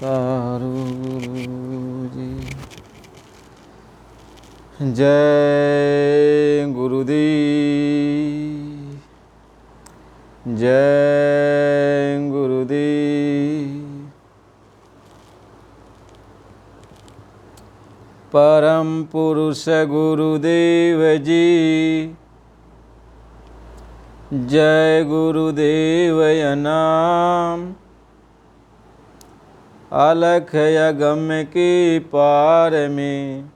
तारो गुरुजी। जय गुरुदेव, जय गुरुदेव। परम पुरुष गुरुदेव जी, जय गुरुदेव नाम। अलख यगम के पार में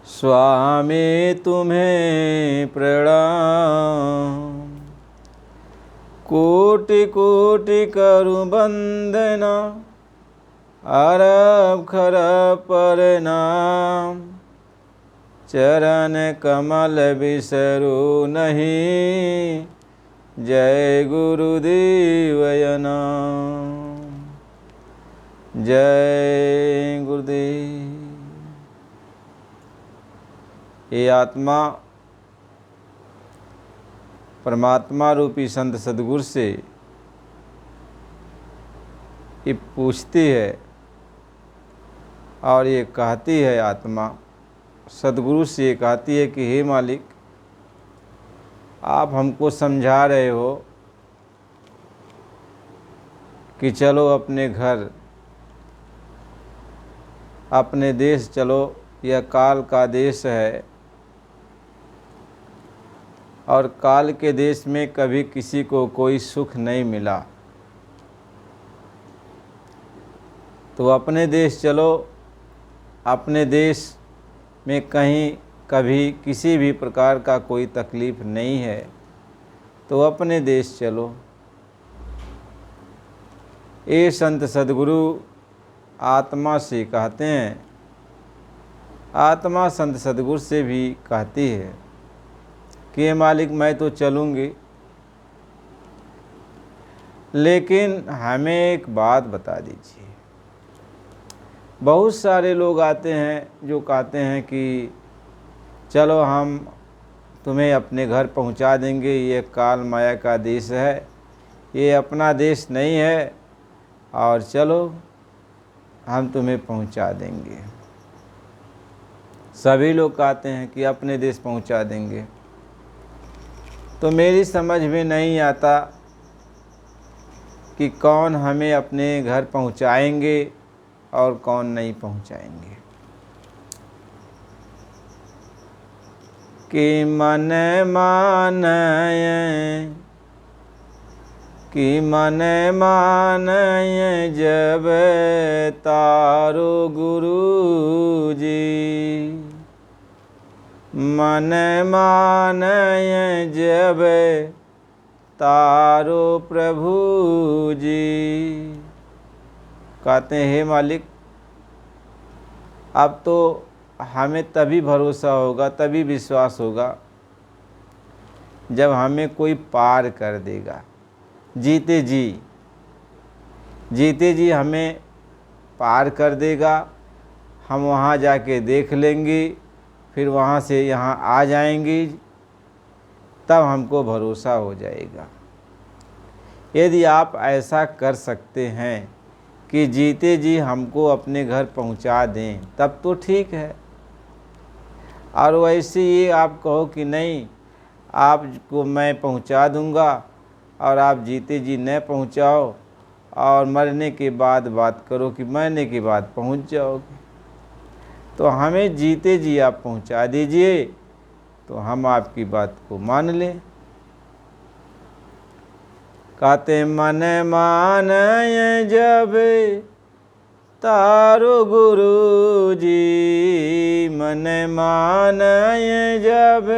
स्वामी तुम्हें प्रणाम। कोटि कोटि करूं वंदना, अरब खरब प्रणाम। चरण कमल बिसरू नहीं, जय गुरुदेव नाम। जय गुरुदेव। ये आत्मा परमात्मा रूपी संत सद्गुरु से ये पूछती है और ये कहती है, आत्मा सद्गुरु से ये कहती है कि हे मालिक, आप हमको समझा रहे हो कि चलो अपने घर, अपने देश चलो। यह काल का देश है और काल के देश में कभी किसी को कोई सुख नहीं मिला, तो अपने देश चलो। अपने देश में कहीं कभी किसी भी प्रकार का कोई तकलीफ़ नहीं है, तो अपने देश चलो। ये संत सद्गुरु आत्मा से कहते हैं। आत्मा संत सद्गुरु से भी कहती है कि ये मालिक, मैं तो चलूँगी, लेकिन हमें एक बात बता दीजिए। बहुत सारे लोग आते हैं जो कहते हैं कि चलो हम तुम्हें अपने घर पहुंचा देंगे, ये काल माया का देश है, ये अपना देश नहीं है, और चलो हम तुम्हें पहुंचा देंगे। सभी लोग कहते हैं कि अपने देश पहुंचा देंगे। तो मेरी समझ में नहीं आता कि कौन हमें अपने घर पहुंचाएंगे और कौन नहीं पहुंचाएंगे। कि मन मानय, कि मन मानय जब तारो गुरु जी। मन मानय जब तारो प्रभु जी। कहते हैं, हे मालिक, अब तो हमें तभी भरोसा होगा, तभी विश्वास होगा जब हमें कोई पार कर देगा। जीते जी हमें पार कर देगा। हम वहाँ जाके देख लेंगे, फिर वहाँ से यहाँ आ जाएंगी, तब हमको भरोसा हो जाएगा। यदि आप ऐसा कर सकते हैं कि जीते जी हमको अपने घर पहुँचा दें, तब तो ठीक है। और वैसे ये आप कहो कि नहीं, आपको मैं पहुँचा दूँगा और आप जीते जी न पहुँचाओ, और मरने के बाद बात करो कि मरने के बाद पहुँच जाओगे, तो हमें जीते जी आप पहुँचा दीजिए, तो हम आपकी बात को मान लें। कहते मन मानय जब तारो गुरु जी। मन मानय जब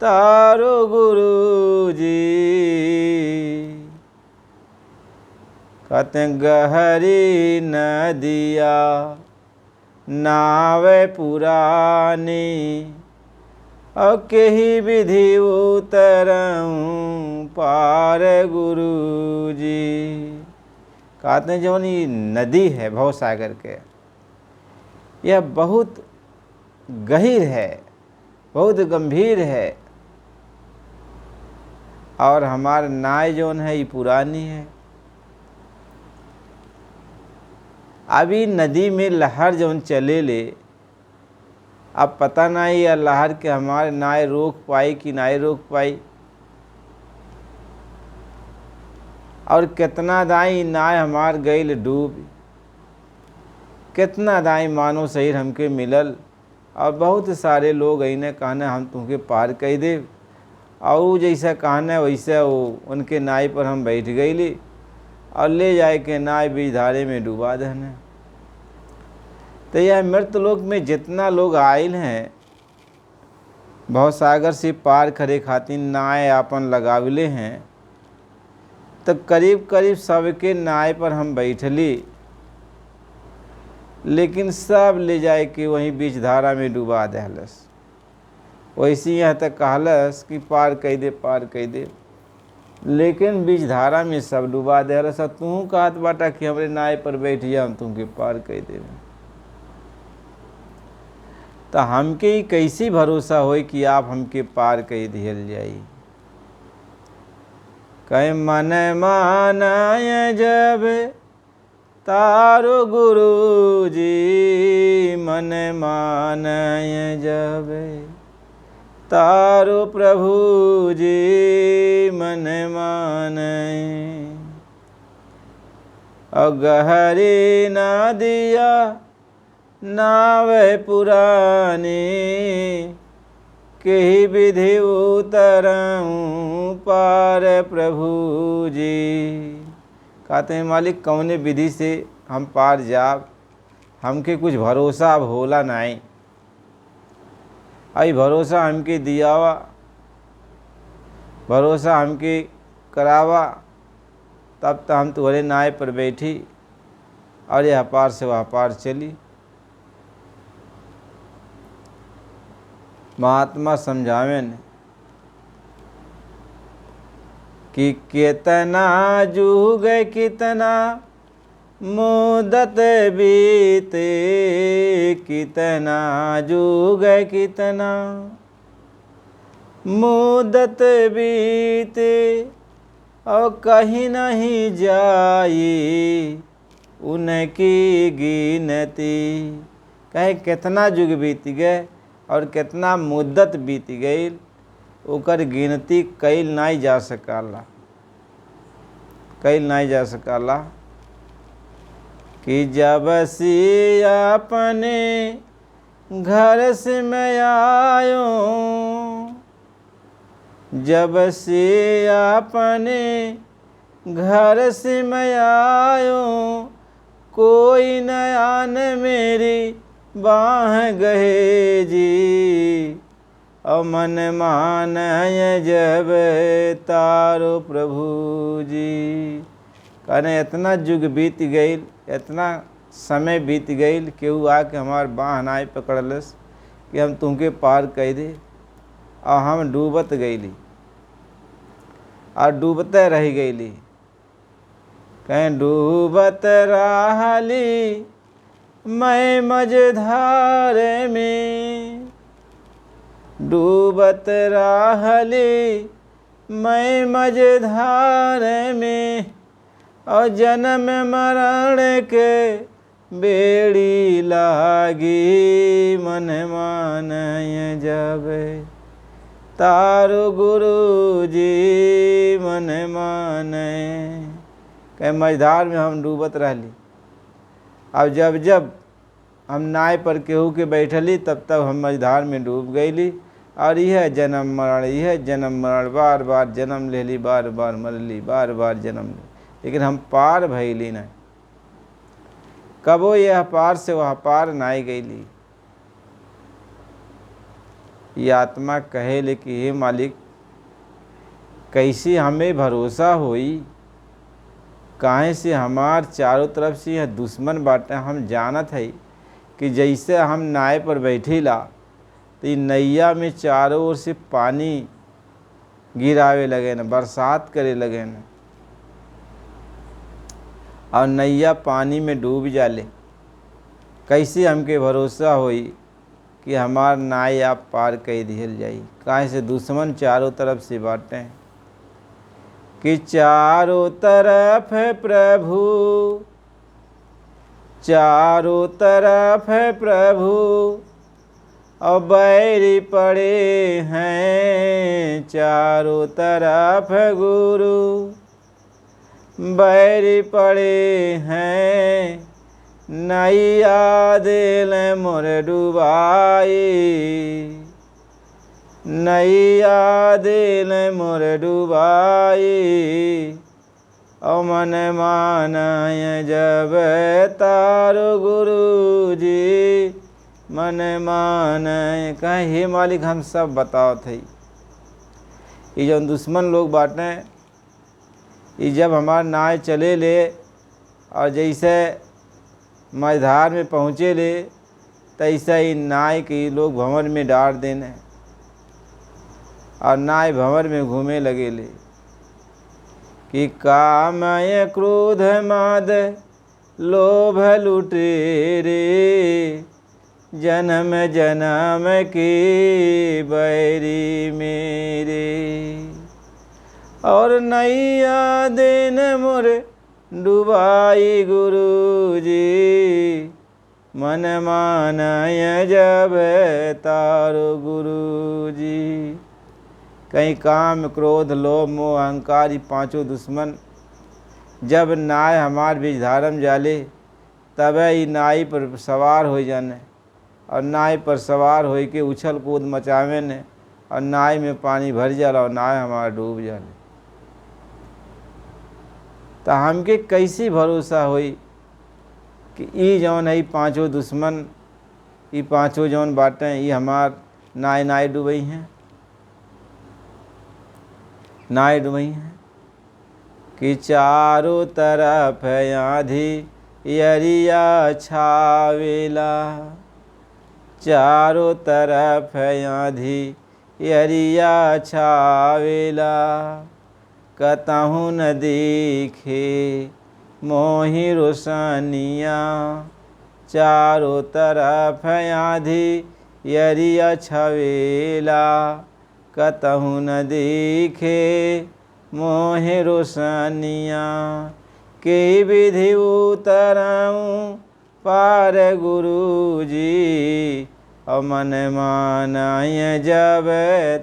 तारो गुरु जी। कहते गहरी नदिया नावे पुरानी, और केही विधि उतरऊं पार गुरु जी। कहते हैं जो ये नदी है भव सागर के, यह बहुत गहीर है, बहुत गंभीर है, और हमारा नाय जौन है ये पुरानी है। अभी नदी में लहर जौन चले ले, अब पता नहीं यह लहर के हमारे नाय रोक पाई कि नहीं रोक पाई, और कितना दाई नाय हमार गईल डूब, कितना दाई मानो शरीर हमके मिलल, और बहुत सारे लोग अने कहने हम तुमके पार कह दे, और जैसा कहने वैसा वो उनके नाय पर हम बैठ गईली और ले जाए के नाय बीच धारे में डुबा देने। तो यह मृतलोक में जितना लोग आयल हैं भवसागर से पार करे खातिर नाय आपन लगावले हैं, तो करीब करीब सबके नाय पर हम बैठली, लेकिन सब ले जाए कि वहीं बीच धारा में डुबा दहलस। वैसे यहाँ तक कहलस कि पार कह दे पार कह दे, लेकिन बीच धारा में सब डुबा दहलस। तू कहत बाटा कि हमरे नाय पर बैठ जा हम तुमके पार कह दे, तो हमके ही कैसी भरोसा होई कि आप हमके पार कह दिहल जाई। कहे मन मानाय जब तारो गुरु जी, मन मानाय जब तारो प्रभु जी, मन मानाय अगहरी ना दिया नावे पुरानी, कही विधि उतरऊँ पार प्रभु जी। कहते हैं मालिक कौने विधि से हम पार जाब, हमके कुछ भरोसा अब होला नहीं, आई भरोसा हमके दियावा, भरोसा हमके करावा, तब तो हम तुम्हारे नाय पर बैठी और यह पार से वह पार चली। महात्मा समझावें कि कितना जुग कितना मुदत बीते, कितना जुग कितना मुदत बीते, और कहीं नहीं जाई उनकी गिनती। कहे कितना जुग बीत गए और कितना मुद्दत बीत गई, ओकर गिनती कईल नहीं जा सकाला, कईल नहीं जा सकाला। कि जब से अपने घर से मैं आयो, जब से अपने घर से मैं आयो, कोई नया न मेरी बाह गहे जी, और मन मानय जब तारो प्रभु जी। कहने इतना युग बीत गई, इतना समय बीत गई, केहू आके हमार बाह नाय पकड़लस कि हम तुमके पार कह दे, और हम डूबत गईली और डूबते रह गईली। कहें डूबत रहली मैं मझधार में, डूबत रहली मैं मझधार में, और जन्म मरण के बेड़ी लागी, मन मानय जब तारो गुरु जी, मन मानय। कहे मझधार में हम डूबत रहली, अब जब जब हम नाय पर केहू के बैठली तब तब हम मझधार में डूब गईली, और यह जन्म मरण, यह जन्म मरण, बार बार जन्म लेली, बार बार मरली, बार बार जन्म ले, लेकिन हम पार भइली नहीं। कबो यह पार से वह पार नाई गईली। ये आत्मा कहे ले कि हे मालिक कैसे हमें भरोसा होई, काहे से हमार चारों तरफ से यह दुश्मन बाटे। हम जानत है कि जैसे हम नाय पर बैठीला तो ये नैया में चारों ओर से पानी गिरावे लगे न, बरसात करे लगे न, और नैया पानी में डूब जाले। कैसे हमके भरोसा होई कि हमार नाय आप पार कह दिहल जाई, काहे से दुश्मन चारों तरफ से बाटे। कि चारों तरफ प्रभु चारों तरफ है प्रभु और बैरी पड़े हैं, चारों तरफ गुरु बैरी पड़े हैं। नैया दिल मोर डुबाई, नैया दिल मोर डुबाई। और मन मानय जब तारो गुरु जी, मन मानय। कहें हे मालिक हम सब बताओ थे, ये जो दुश्मन लोग बाटे, ये जब हमार नाव चले ले और जैसे मझधार में पहुँचे ले, तैसा ही नाव के लोग भंवर में डाल देने और नाव भंवर में घूमे लगे ले। कि कामय क्रोध माद लोभ लुटेरे, जन्म जन्म के बैरी मेरे। और नैया दिन मोर डुबाई गुरु जी, मन मानय जब तारो गुरु जी। कहीं काम क्रोध लोभ मोह अहंकार, ये पांचों दुश्मन जब नाय हमार बीच धारम जाले, तब ही नाई पर सवार हो जाने और नाई पर सवार हो के उछल कूद मचावे ने और नाई में पानी भर जाला और नाय हमारा डूब जाले। तो हमके कैसे भरोसा होई कि ये जौन है पांचों दुश्मन, ये पांचों जौन बाटें, ये हमार नाय नाय डूबई हैं, नाय डूबई हैं। कि चारों तरफ आंधी यरिया छावेला, चारों तरफ आंधी यरिया छावेला। कतहु न दिखे मोहि रोशनिया, चारों तरफ आंधी यरिया छावेला। कतहु न दिखे मोहि रोशनिया, के विधि उतराऊं पार गुरु जी। और मन मानय जब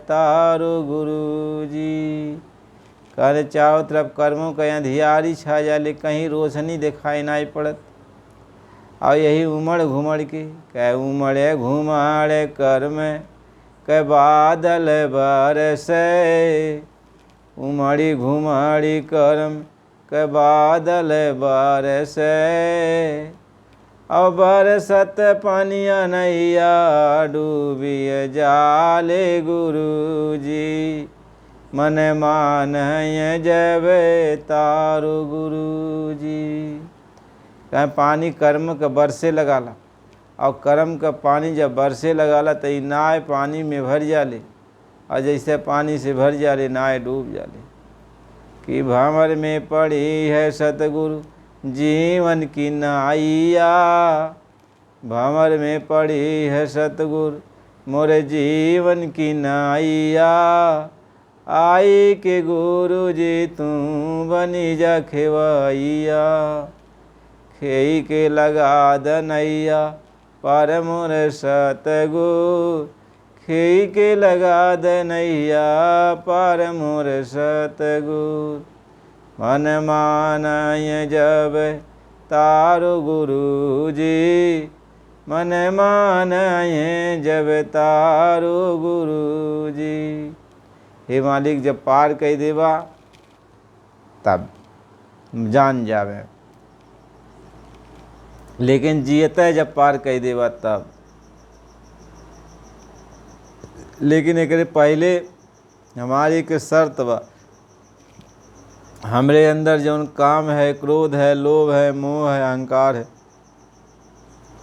तारो गुरु जी। कर चारों तरफ कर्मों का अंधियारी छा जाले, कहीं रोशनी दिखाई नहीं पड़त। और यही उमड़ घुमड़ के कह उमड़े घुमाड़े कर्म के बादल बरसे, उमड़ी घुमड़ी कर्म के बादल बरसे। और बरसत पानिया नैया डूबिय जाले गुरु जी। मन मानय जब तारो गुरु जी। कहीं पानी कर्म के बरसे लगाला और कर्म का पानी जब बरसे लगाला तो नाय पानी में भर जाले और जैसे पानी से भर जाले नाय डूब जाले। कि भंवर में पड़ी है सतगुरु जीवन की नाइया, भंवर में पड़ी है सतगुरु मोरे जीवन की नाइया। आई के गुरु जी तू बनी जा खेवैया, खेई के लगा दनैया पर मोर सतगुरु। खेई के लगा दनैया पर मोर सतगुरु। मन मानय जब तारो गुरु जी, मन मानय जब तारो गुरु जी। हे मालिक जब पार कह देवा तब जान जावे, लेकिन जियते जब पार कह देवा तब। लेकिन एक पहले हमारी एक शर्त बा, हमरे अंदर जौन काम है, क्रोध है, लोभ है, मोह है, अहंकार है,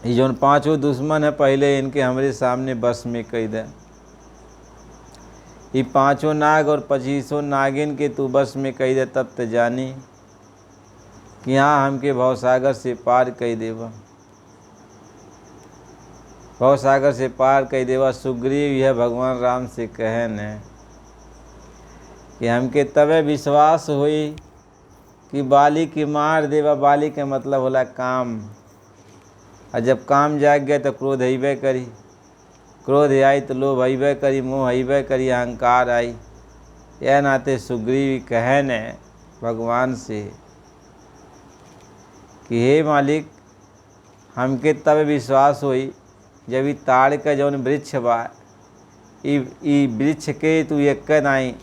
ये जौन पांचों दुश्मन है, पहले इनके हमरे सामने बस में कह दे। ये पांचों नाग और 25 नागिन के तू बस में कह दे, तब तो जानी कि हाँ हमके भवसागर से पार कह देवा। भवसागर से पार कह देवा। सुग्रीव यह भगवान राम से कहन है कि हमके तबे विश्वास हुई कि बाली की मार देवा। बाली के मतलब होला काम, और जब काम जाग गया तो क्रोध अइबे करी, क्रोध आई तो लोभ अइबे करी, मोह अइबे करी, अहंकार आई। यह नाते सुग्रीव कहे ने भगवान से कि हे मालिक, हमके तब विश्वास होई जब ई ताड़ का जौन वृक्ष बा, ई वृक्ष के तू एक नाई,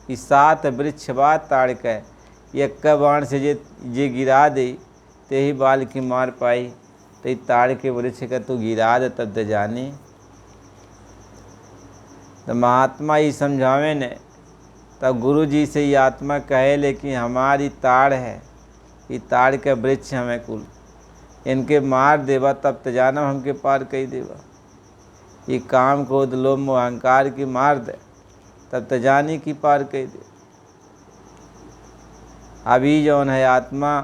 ई 7 वृक्ष बा ताड़ के, एक बाण से जे गिरा दे ते ही बाल की मार पाई। तो ई ताड़ के वृक्ष का तू गिरा दे तब तो जानी। तो महात्मा ये समझावे ने, तब गुरु जी से ये आत्मा कहे ले कि हमारी ताड़ है, ये ताड़ के वृक्ष हमें कुल, इनके मार देवा तब तो जाना हमके पार कही देवा। ये काम क्रोध लोभ मोह अहंकार की मार दे तब तो जानी की पार कही दे। अभी जौन है आत्मा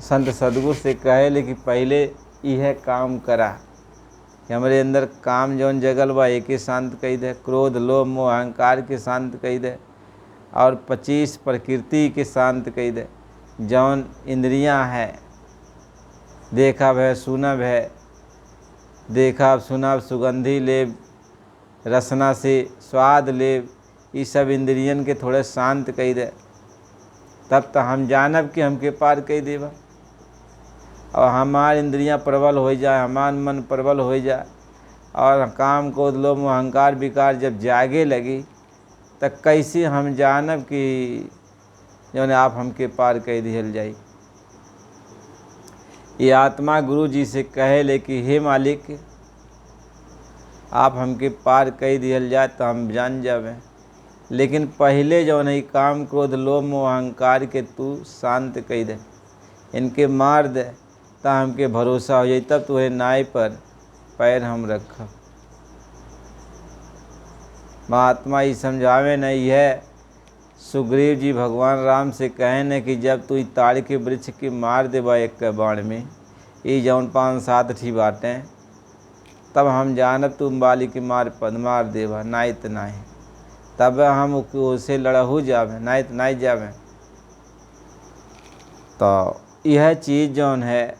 संत सदगुरु से कहे ले कि पहले यह काम करा कि हमारे अंदर काम जौन जगल बा एक ही शांत कही दे, क्रोध लोभ मोह अहंकार के शांत कही दे, और 25 प्रकृति के शांत कही दे। जौन इंद्रियां है, देखा भय सुना भय, देखा सुना सुगंधी लेब, रसना से स्वाद लेब, ये सब इंद्रियन के थोड़े शांत कही दे तब तो हम जानब कि हमके पार कही देवा। और हमार इंद्रियां प्रबल हो जाए, हमार मन प्रबल हो जाए और काम क्रोध लोभ मोह अहंकार विकार जब जागे लगी तब कैसे हम जानब कि जौन आप हमके पार कह दिहल जाई। ये आत्मा गुरु जी से कहे ले कि हे मालिक, आप हमके पार कह दिहल जाए तो हम जान जावे, लेकिन पहले जौन है काम क्रोध लोभ मोह अहंकार के तू शांत कह दे, इनके मार दे तो हमके भरोसा हो जाए, तब तुहे नाय पर पैर हम रखब। महात्मा ये समझावे नहीं है, सुग्रीव जी भगवान राम से कहे न कि जब तू ताड़ के वृक्ष की मार देबा एक के बाण में, ये जौन 5-7 ठी बाटें, तब हम जानब तुम बाली की मार देबा, नाई तो नाई, तब हम उसे लड़हू जावे, नाई तो नाई जावे। तो यह चीज़ जौन है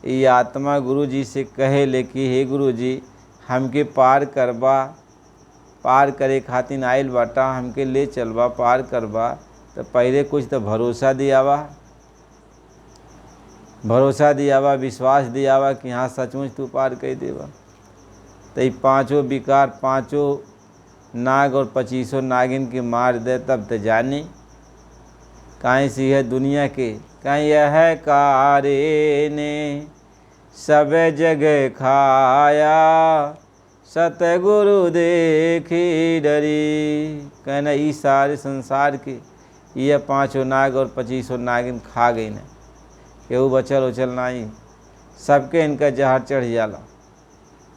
ये आत्मा गुरु जी से कहे ले कि हे गुरु जी, हमके पार करबा, पार करे खातिर आइल बाटा, हमके ले चलबा, पार करबा, तो पहले कुछ तो भरोसा दियावा, भरोसा दियावा, विश्वास दियावा कि हाँ सचमुच तू पार कर देवा। तो ये 5 विकार, 5 नाग और 25 नागिन की मार दे तब तो जानी। कहीं सी है दुनिया के, कहीं यह कारे ने सब जगह खाया, सतगुरु देखी डरी। कहना ये सारे संसार के ये 5 नाग और 25 नागिन खा गई न, केहू बचल उचल नहीं, सबके इनका जहर चढ़ जाला।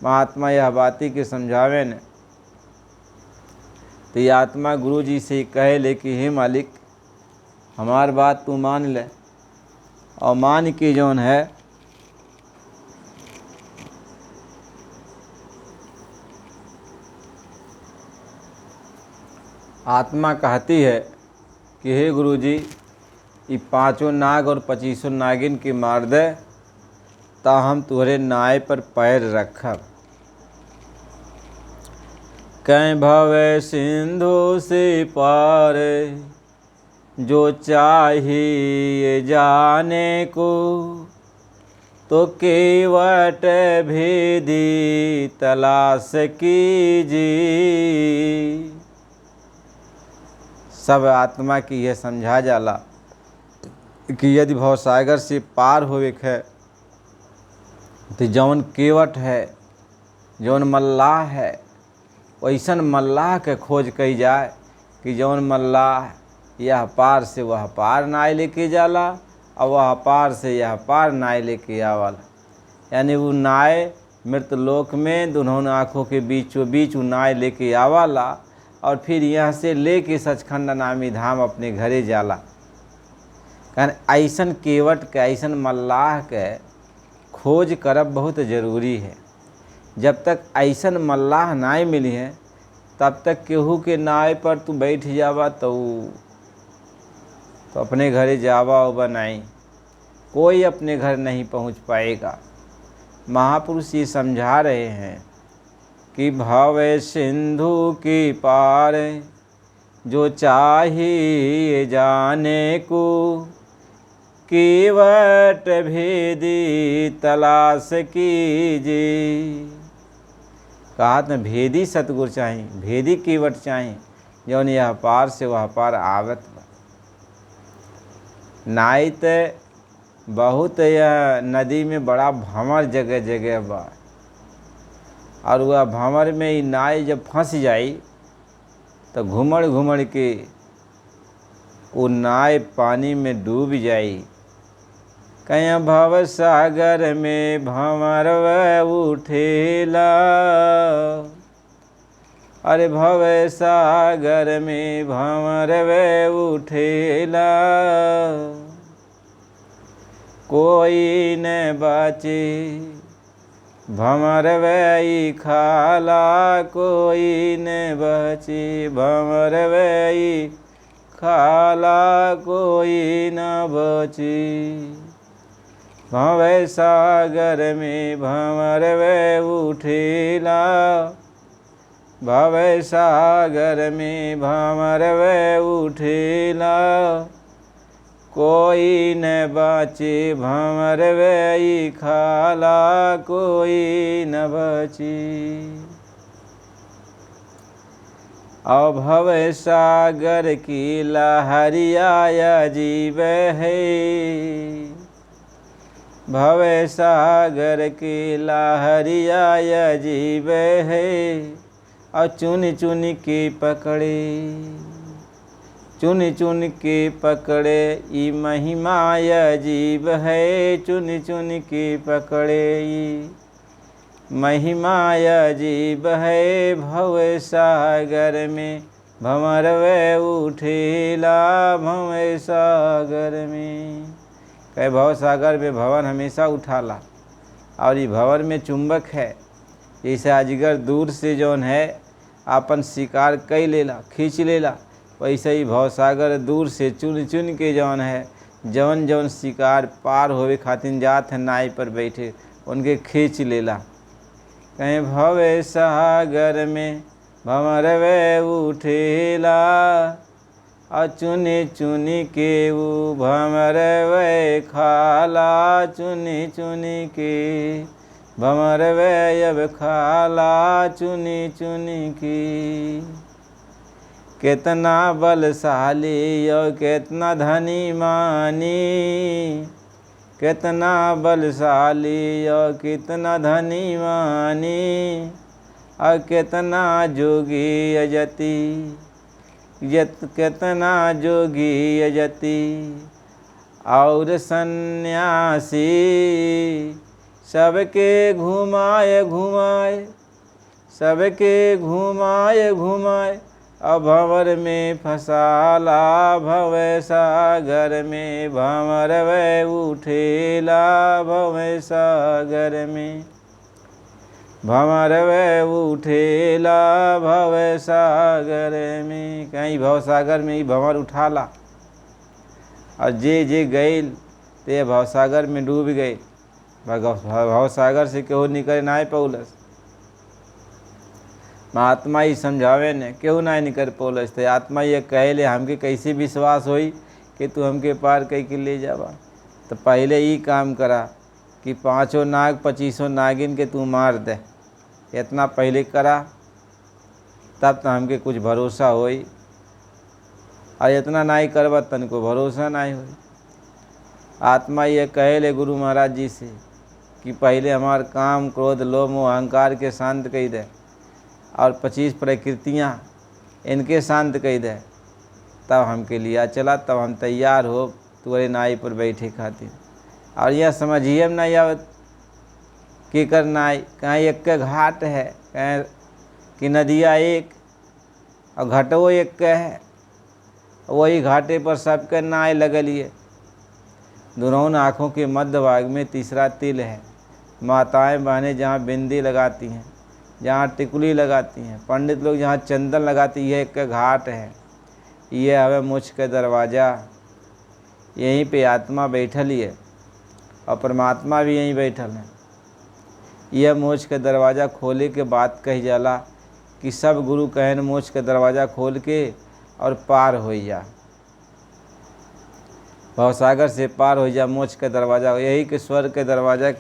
महात्मा यह बाती के समझावे न, तो ये आत्मा गुरु जी से कहे ले कि हे मालिक, हमार बात तू मान ले, और मान के जौन है आत्मा कहती है कि हे गुरु जी, ये 5 नाग और 25 नागिन की मार दे ता हम तुहरे नाय पर पैर रखब। कहीं भवे सिंधु से पार जो चाहिए जाने को, तो केवट भेदी तलाश कीजिए। सब आत्मा की यह समझा जाला कि यदि भवसागर से पार होवे है तो जौन केवट है, जौन मल्लाह है, वैसन मल्लाह के खोज कही जाए कि जौन मल्लाह यह पार से वह पार नाय लेके जाला और वह पार से यह पार नाय लेके आवाला। यानी वो नाय मृतलोक में दोनों आँखों के बीचों बीच वो नाय लेके आवाला और फिर यहाँ से लेके सचखंड नामी धाम अपने घरे जाला। कारण ऐसन केवट के, ऐसन मल्लाह के खोज करब बहुत ज़रूरी है। जब तक ऐसन मल्लाह नाय मिली है तब तक केहू के नाय पर तू बैठ जावा तो अपने घरे जावा होबा नहीं। कोई अपने घर नहीं पहुंच पाएगा। महापुरुष ये समझा रहे हैं कि भव सिंधु की पार जो चाहिए जाने को, केवट भेदी तलाश कीजिए। कहा न भेदी सतगुर चाहिए, भेदी केवट चाहिए, जौन यह पार से वह पार आवत बा। नाइत बहुत यह नदी में बड़ा भंवर जगह जगह बा, और वह भंवर में ही नाव जब फंस जाई तो घुमड़ घुमड़ के वो नाव पानी में डूब जाई। कहीं भव सागर में भंवर उठेला, अरे भव सागर में भंवर उठेला, कोई न बचे भंवर वही खाला, कोई न बचे भंवर वही खाला, कोई न बचे। भव सागर में भंवर उठेला, भव सागर में भंवर उठेला, कोई न बचे भंवर वही खाला, कोई न बचे। भव सागर की लहरिया अजीब है, भव सागर की लहरिया अजीब है, और चुन चुन के पकड़े, चुन चुन के पकड़े, ई महिमा अजीब है, चुन चुन के पकड़े ई महिमा अजीब है। भव सागर में भंवर उठेला, भव सागर में कहे भव सागर में भंवर हमेशा उठाला, और ये भंवर में चुंबक है। जैसे अजगर दूर से जौन है अपन शिकार कई लेला, खींच लेला, वैसे ही भवसागर दूर से चुन चुन के जौन है, जौन जौन शिकार पार होवे खातिर जात है नाव पर बैठे, उनके खींच लेला। कहीं भव सागर में भंवर उठेला, और चुनी चुनी के वो भंवर खाला, चुनी चुनी के भंवर अब खाला, चुनी चुनी की। कितना बलशाली और कितना धनी मानी, कितना बलशाली और कितना धनी मानी, और कितना जोगी अजति, कितना जोगी अजति, और सन्यासी सबके घुमाए घुमाए, सबके घुमाए घुमाए, और भंवर में फसाला, भव सागर में भंवर उठेला, भव सागर में भंवर उठेला, भव सागर में। कहीं भव सागर में ही भंवर उठाला, और जे गईल ते भव सागर में डूब गए। भव सागर से केहू निकल ना पौलस, महात्मा ही समझावे ने केहू ना निकल पौलस। तो आत्मा ये कहले हमके कैसे विश्वास होई कि तू हमके पार कह के ले जावा। तो पहले ही काम करा कि 5 नाग 25 नागिन के तू मार दे, इतना पहले करा, तब तो हमके कुछ भरोसा होई। और इतना नहीं करवा तनको भरोसा नहीं होई। आत्मा ये कहले गुरु महाराज जी से कि पहले हमार काम क्रोध लोभ मोह अहंकार के शांत कर दे, और 25 प्रकृतियाँ इनके शांत कर दे, तब हमके लिया चला, तब हम तैयार हो तुम्हारे नाई पर बैठे खातिर। और यह समझिए हम नहीं आवत कि कर नाई कहीं एक के घाट है, कहीं कि नदिया एक और घाटो एक के है, वही घाटे पर सबके नाई लगलिए। दोनों आँखों के मध्य भाग में तीसरा तिल है। माताएं बहनें जहाँ बिंदी लगाती हैं, जहाँ टिकुली लगाती हैं, पंडित लोग जहाँ चंदन लगाती है, एक घाट है। ये हवे मुझ के दरवाज़ा, यहीं पे आत्मा बैठल है। और परमात्मा भी यहीं बैठल हैं। यह मोक्ष के दरवाज़ा खोले के बात कही जाला कि सब गुरु कहन मोक्ष के दरवाज़ा खोल के और पार हो जा, भवसागर से पार हो जा, मोक्ष के दरवाज़ा। यही के स्वर्ग के दरवाज़ा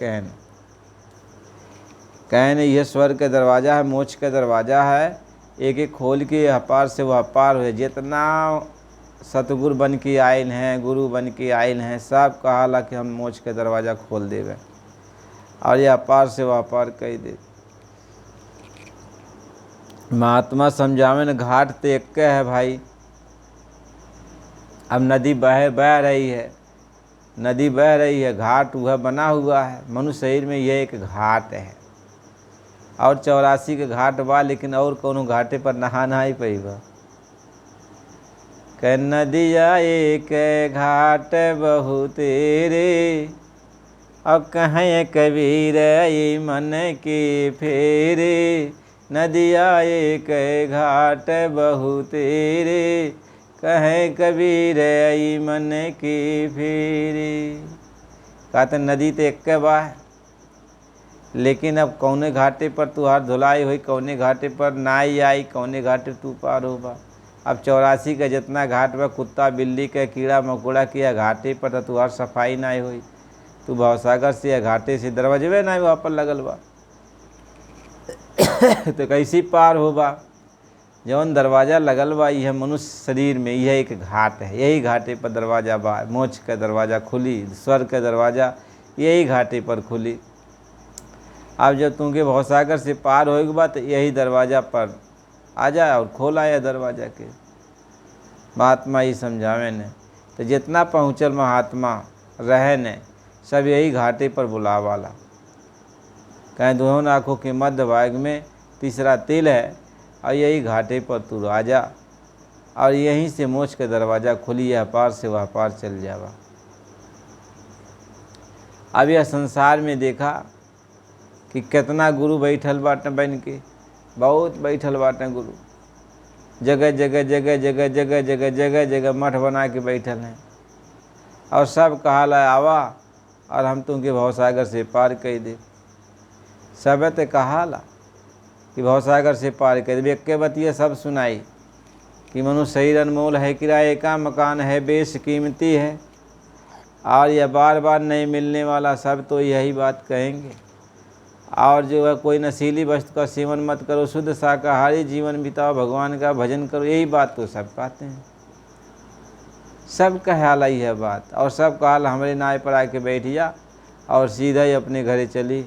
कहन यह स्वर्ग के दरवाज़ा है, मोक्ष के दरवाज़ा है। एक एक खोल के अपार से वह पार हो। जितना सतगुरु बन के आयल हैं, गुरु बन के आयल हैं, सब कहाला कि हम मोक्ष के दरवाज़ा खोल देवे और यह अपार से वह पार कह दे। महात्मा समझावे न घाट तो एक है भाई। अब नदी बह रही है, नदी बह रही है, घाट वह बना हुआ है। मनुष्य शरीर में यह एक घाट है और 84 के घाट बा, लेकिन और कोनो घाटे पर नहाना ही पैबा। कह नदिया एक घाट बहुत रे, और कहें कबीर ये मन के फेरे। नदिया एक घाट बहुत रे, कहें कबीर ये मन के फेरे। कहते नदी तो एक बा है, लेकिन अब कौने घाटे पर तुहार धुलाई हुई, कौने घाटे पर नाई आई, कौने घाटे तू पार होबा। अब 84 का जितना घाट बा, कुत्ता बिल्ली के कीड़ा मकोड़ा किया घाटे पर तो तुहार सफाई नहीं हुई। तू भवसागर से या घाटे से दरवाजे नहीं वहाँ पर लगल बा तो कैसी पार होबा। जौन दरवाज़ा लगल बा यह मनुष्य शरीर में, यह एक घाट है। यही घाटे पर दरवाज़ा बा, मोक्ष का दरवाज़ा खुली, स्वर्ग का दरवाज़ा यही घाटे पर खुली। अब जब तुमके भवसागर से पार होएगा बा तो यही दरवाज़ा पर आ जाए और खोल आया दरवाज़ा के। महात्मा ही समझावे ने तो जितना पहुँचल महात्मा रहे ने सब यही घाटे पर बुला वाला। कहें दोनों आँखों के मध्य भाग में तीसरा तिल है और यही घाटे पर तू आ जा और यहीं से मोक्ष का दरवाज़ा खुली, यह पार से वह पार चल जावा। अब यह संसार में देखा कि कितना गुरु बैठल बाटे बन के, बहुत बैठल बाटे गुरु। जगह जगह जगह जगह जगह जगह जगह जगह मठ बना के बैठल हैं और सब कहाला आवा और हम तुमके भवसागर से पार कर दे। सब तो कहाला कि भवसागर से पार कर दे। एक बतिया सब सुनाई कि मनुष्य शरीर अनमोल है, किराए का मकान है, बेश कीमती है और यह बार बार नहीं मिलने वाला। सब तो यही बात कहेंगे। और जो है कोई नशीली वस्तु का सेवन मत करो, शुद्ध शाकाहारी जीवन बिताओ, भगवान का भजन करो, यही बात तो सब कहते हैं। सब कहाला ही है बात। और सब कहल हमारे नाव पर आके बैठ जा और सीधा ही अपने घरे चली।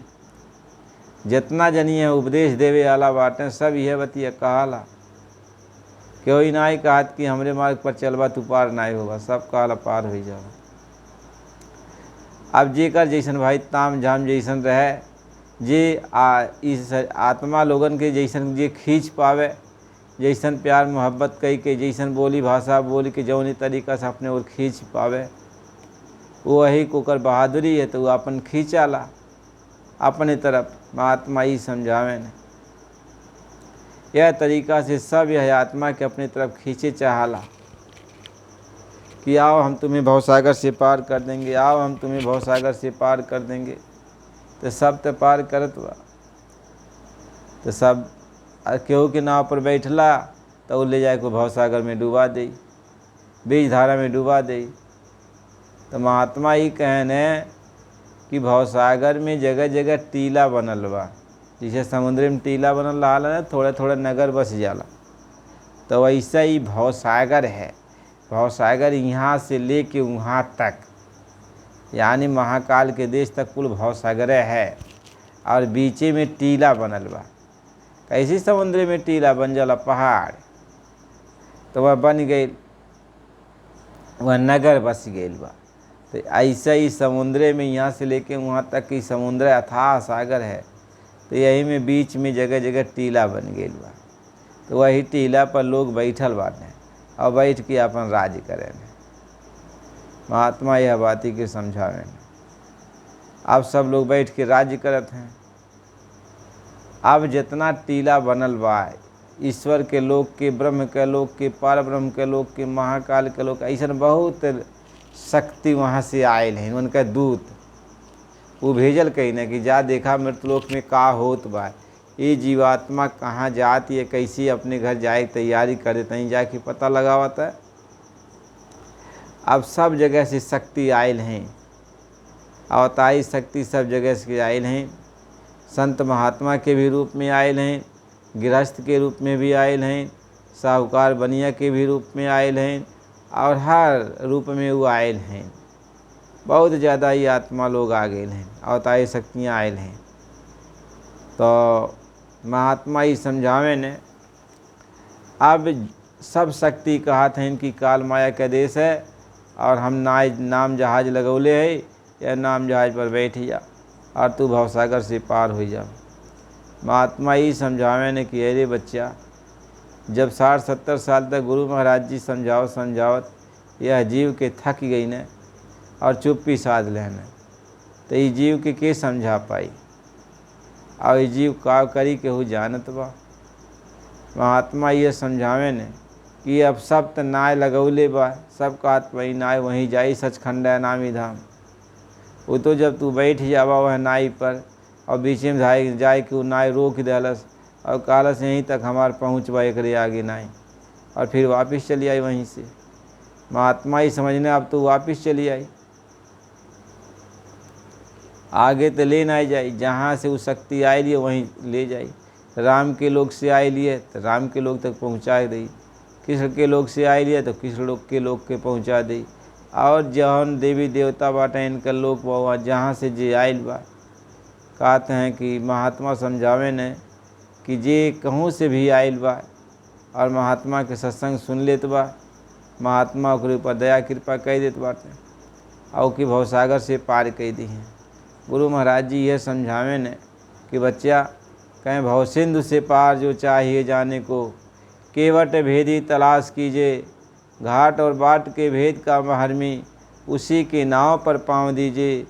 जितना जनी है उपदेश देवे वाला बातें सब यह बतिया कहाला। कोई नाई कहत कि हमरे मार्ग पर चलबा तू पार नाई होगा, सब कहला पार हो जाओ। अब जेकर जैसन भाई ताम झाम जैसन रहे, जे इस आत्मा लोगन के जैसन जे खींच पावे, जैसन प्यार मोहब्बत कई के, जैसन बोली भाषा बोली के जौनी तरीका से अपने और खींच पावे, वही कोकर बहादुरी है। तो वो अपन खींचाला अपने तरफ। महात्मा ही समझावे ने यह तरीका से सब यह आत्मा के अपने तरफ खींचे चाहला कि आओ हम तुम्हें भवसागर से पार कर देंगे, आओ हम तुम्हें भवसागर से पार कर देंगे। तो सब तो पार करत बा। तो सब केहू के नाव पर बैठला तो वो ले जाए को भवसागर में डुबा दे, बीज धारा में डुबा दे। तो महात्मा ही कहने कि भवसागर में जगह जगह टीला बनल बा। जैसे समुद्र में टीला बनल रहा ना, थोड़ा थोड़ा नगर बस जाला, तो वैसा ही भवसागर है। भवसागर यहाँ से लेके वहाँ तक, यानी महाकाल के देश तक कुल भवसागर है और बीचे में टीला बनल बा। कैसी समुद्र में टीला बन जाला पहाड़, तो वह बन गई, वह नगर बस गई बा। तो ऐसा ही समुद्र में यहाँ से लेके वहाँ तक की समुद्र अथाह सागर है। तो यही में बीच में जगह जगह टीला बन गई बा। तो वही टीला पर लोग बैठल बाटे और बैठ के अपन राज करें। महात्मा यह बात के समझावे। अब सब लोग बैठ के राज्य करत हैं। अब जितना टीला बनल बा, ईश्वर के लोक के, ब्रह्म के लोक के, पार ब्रह्म के लोक के, महाकाल के लोक, ऐसा बहुत शक्ति वहाँ से आयल हैं, उनका दूत। वो भेजल कहीं ना कि जा देखा मृतलोक में का होत बा, ये जीवात्मा कहाँ जाती है, कैसी अपने घर जाए तैयारी करे, तहीं जाके पता लगावता है। अब सब जगह से शक्ति आयल हैं, अवतारी शक्ति सब जगह से आयल हैं। संत महात्मा के भी रूप में आयल हैं, गृहस्थ के रूप में भी आयल हैं, साहूकार बनिया के भी रूप में आयल हैं, और हर रूप में वो आयल हैं। बहुत ज़्यादा ही आत्मा लोग आ गए हैं, अवतारी शक्तियाँ आयल हैं। तो महात्मा ही समझावे ने, अब सब शक्ति कहत हैं कि काल माया का देश है, और हम नाम जहाज लगौले है, या नाम जहाज पर बैठ जा और तू भवसागर से पार हो जा। महात्मा ही समझावे ने कि अरे बच्चा, जब 60-70 साल तक गुरु महाराज जी समझावत यह जीव के थक गई न और चुप्पी साध लेने, तो ये जीव के समझा पाई, और ये जीव का करी केहू जानत बा। महात्मा ये समझावे ने कि अब सब तो नाय लगौले बा, सब कहत वही नाय वहीं जाई सचखंड नामी धाम। वो तो जब तू बैठ जावा वह नाई पर और बीच में जाए कि वो नाई रोक दलस और कहलस यहीं तक हमार पहुँचवा, एक आगे नाई, और फिर वापस चली आई वहीं से। महात्मा ही समझने अब तो वापस चली आई, आगे तो ले ना जाई, जहाँ से वो शक्ति आई लिए वहीं ले जाई। राम के लोग से आए लिए तो राम के लोग तक पहुँचा दी, कृष्ण के लोग से आए लिए तो कृष्ण लोग के पहुँचा दी, और जौन देवी देवता बाटे इनका लोग बा जहाँ से जे आयल बा। कहते हैं कि महात्मा समझावे ने कि जे कहूँ से भी आयल बा और महात्मा के सत्संग सुन लेत बा, महात्मा ओकरे ऊपर दया कृपा कर देत बाटे और कि भवसागर से पार कर दी हैं। गुरु महाराज जी यह समझावे ने कि बच्चा, कहें भवसिंधु से पार जो चाहिए जाने को, केवट भेदी तलाश कीजिए, घाट और बाट के भेद का महर्मी, उसी के नाव पर पाँव दीजिए।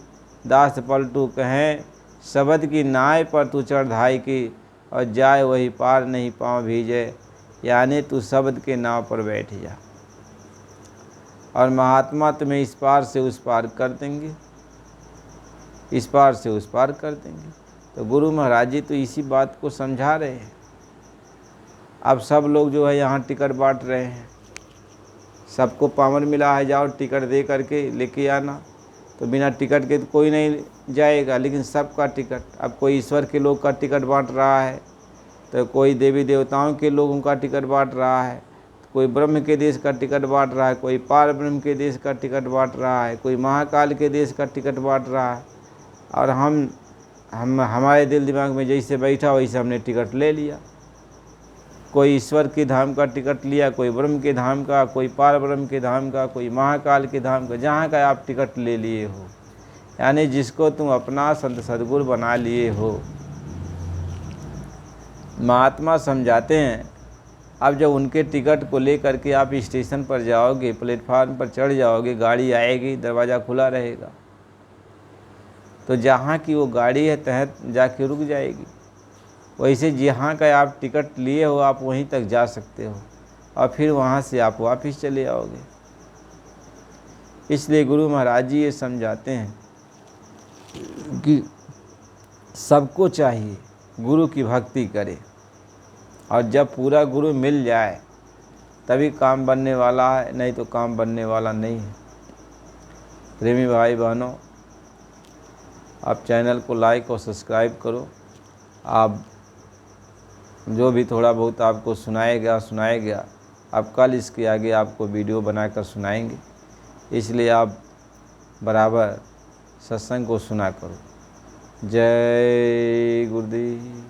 दास पलटू कहें शब्द की नाय पर तू चढ़ाई की, और जाए वही पार नहीं पाँव भीजे, यानी तू शब्द के नाव पर बैठ जा, और महात्मा तुम्हें इस पार से उस पार कर देंगे, इस पार से उस पार कर देंगे। तो गुरु महाराज जी तो इसी बात को समझा रहे हैं। अब सब लोग जो है यहाँ टिकट बांट रहे हैं, सबको पावर मिला है, जाओ टिकट दे करके लेके आना। तो बिना टिकट के तो कोई नहीं जाएगा, लेकिन सबका टिकट, अब कोई ईश्वर के लोग का टिकट बांट रहा है, तो कोई देवी देवताओं के लोगों का टिकट बांट रहा है, कोई ब्रह्म के देश का टिकट बांट रहा है, कोई पार ब्रह्म के देश का टिकट बांट रहा है, कोई महाकाल के देश का टिकट बांट रहा है। और हम हमारे दिल दिमाग में जैसे बैठा वैसे हमने टिकट ले लिया। कोई ईश्वर के धाम का टिकट लिया, कोई ब्रह्म के धाम का, कोई पार ब्रह्म के धाम का, कोई महाकाल के धाम का, जहाँ का आप टिकट ले लिए हो, यानी जिसको तुम अपना संत सद्गुरु बना लिए हो। महात्मा समझाते हैं, अब जब उनके टिकट को लेकर के आप स्टेशन पर जाओगे, प्लेटफार्म पर चढ़ जाओगे, गाड़ी आएगी, दरवाज़ा खुला रहेगा, तो जहाँ की वो गाड़ी है तहत जाके रुक जाएगी। वैसे जहाँ का आप टिकट लिए हो आप वहीं तक जा सकते हो, और फिर वहाँ से आप वापस चले आओगे। इसलिए गुरु महाराज जी ये समझाते हैं कि सबको चाहिए गुरु की भक्ति करे, और जब पूरा गुरु मिल जाए तभी काम बनने वाला है, नहीं तो काम बनने वाला नहीं है। प्रेमी भाई बहनों, आप चैनल को लाइक और सब्सक्राइब करो। आप जो भी थोड़ा बहुत आपको सुनाया गया अब कल इसके आगे आपको वीडियो बनाकर सुनाएंगे, इसलिए आप बराबर सत्संग को सुना करो। जय गुरुदेव।